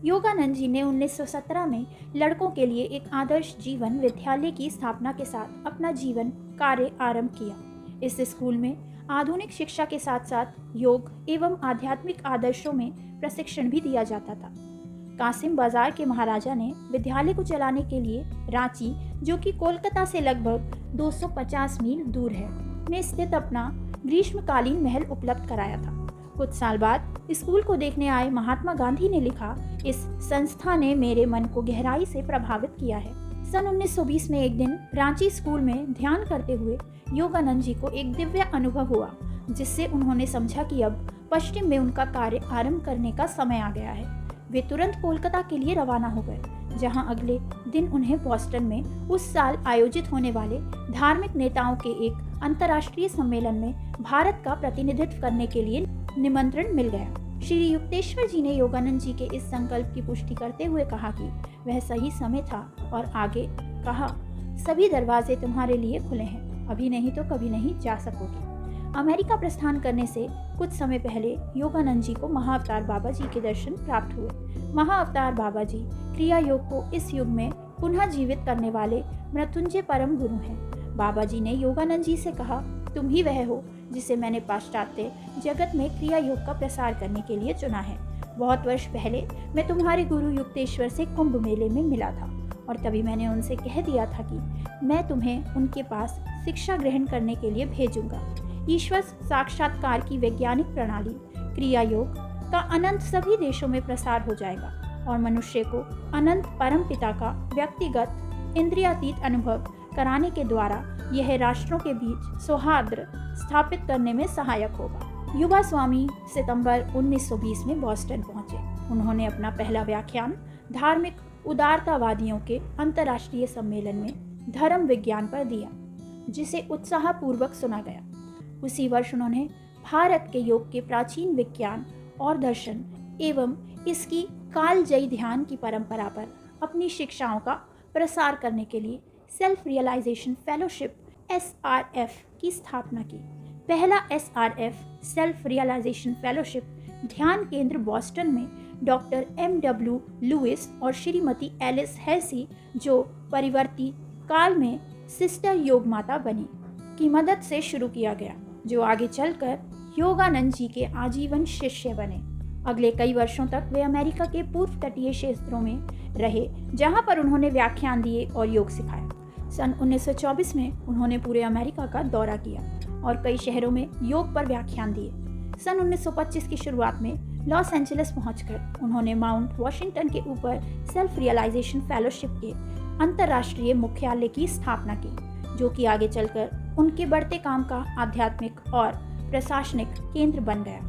योगानंद जी ने 1917 में लड़कों के लिए एक आदर्श जीवन विद्यालय की स्थापना के साथ अपना जीवन कार्य आरंभ किया। इस स्कूल में आधुनिक शिक्षा के साथ साथ योग एवं आध्यात्मिक आदर्शों में प्रशिक्षण भी दिया जाता था। कासिम बाजार के महाराजा ने विद्यालय को चलाने के लिए रांची, जो कि कोलकाता से लगभग 250 मील दूर है, में स्थित अपना ग्रीष्मकालीन महल उपलब्ध कराया था। कुछ साल बाद स्कूल को देखने आए महात्मा गांधी ने लिखा, इस संस्था ने मेरे मन को गहराई से प्रभावित किया है। सन 1920 में एक दिन रांची स्कूल में ध्यान करते हुए योगानंद जी को एक दिव्य अनुभव हुआ, जिससे उन्होंने समझा कि अब पश्चिम में उनका कार्य आरंभ करने का समय आ गया है। वे तुरंत कोलकाता के लिए रवाना हो गए, जहां अगले दिन उन्हें बोस्टन में उस साल आयोजित होने वाले धार्मिक नेताओं के एक अंतर्राष्ट्रीय सम्मेलन में भारत का प्रतिनिधित्व करने के लिए निमंत्रण मिल गया। श्री युक्तेश्वर जी ने योगानंद जी के इस संकल्प की पुष्टि करते हुए कहा कि वह सही समय था और आगे कहा, सभी दरवाजे तुम्हारे लिए खुले हैं, अभी नहीं तो कभी नहीं जा सकोगे। अमेरिका प्रस्थान करने से कुछ समय पहले योगानंद जी को महाअवतार बाबा जी के दर्शन प्राप्त हुए। महाअवतार बाबा जी क्रिया योग को इस युग में पुनः जीवित करने वाले मृत्युंजय परम गुरु हैं। बाबा जी ने योगानंद जी से कहा, तुम ही वह हो जिसे मैंने पाश्चात्य जगत में क्रिया योग का प्रसार करने के लिए चुना है। बहुत वर्ष पहले मैं तुम्हारे गुरु युक्तेश्वर से कुंभ मेले में मिला था और तभी मैंने उनसे कह दिया था कि मैं तुम्हें उनके पास शिक्षा ग्रहण करने के लिए भेजूंगा। ईश्वर साक्षात्कार की वैज्ञानिक प्रणाली क्रिया योग का अनंत सभी देशों में प्रसार हो जाएगा और मनुष्य को अनंत परम पिता का व्यक्तिगत इंद्रियातीत अनुभव कराने के द्वारा यह राष्ट्रों के बीच सौहार्द स्थापित करने में सहायक होगा। युवा स्वामी सितंबर 1920 में बोस्टन पहुंचे। उन्होंने अपना पहला व्याख्यान धार्मिक उदारतावादियों के अंतर्राष्ट्रीय सम्मेलन में धर्म विज्ञान पर दिया, जिसे उत्साहपूर्वक सुना गया। उसी वर्ष उन्होंने भारत के योग के प्राचीन विज्ञान और दर्शन एवं इसकी कालजयी ध्यान की परंपरा पर अपनी शिक्षाओं का प्रसार करने के लिए सेल्फ रियलाइजेशन फेलोशिप SRF की स्थापना की। पहला SRF सेल्फ रियलाइजेशन फेलोशिप ध्यान केंद्र बोस्टन में डॉक्टर MW लुइस और श्रीमती एलिस हेल्सी, जो परिवर्ती काल में सिस्टर योग माता बनी, की मदद से शुरू किया गया, जो आगे चलकर योगानंद जी के आजीवन शिष्य बने। अगले कई वर्षों तक वे अमेरिका के पूर्व तटीय क्षेत्रों में रहे, जहां पर उन्होंने व्याख्यान दिए और योग सिखाया। सन 1924 में उन्होंने पूरे अमेरिका का दौरा किया और कई शहरों में योग पर व्याख्यान दिए। सन 1925 की शुरुआत में लॉस एंजलिस पहुंचकर उन्होंने माउंट वॉशिंगटन के ऊपर सेल्फ रियलाइजेशन फेलोशिप के अंतर्राष्ट्रीय मुख्यालय की स्थापना की, जो कि आगे चलकर उनके बढ़ते काम का आध्यात्मिक और प्रशासनिक केंद्र बन गया।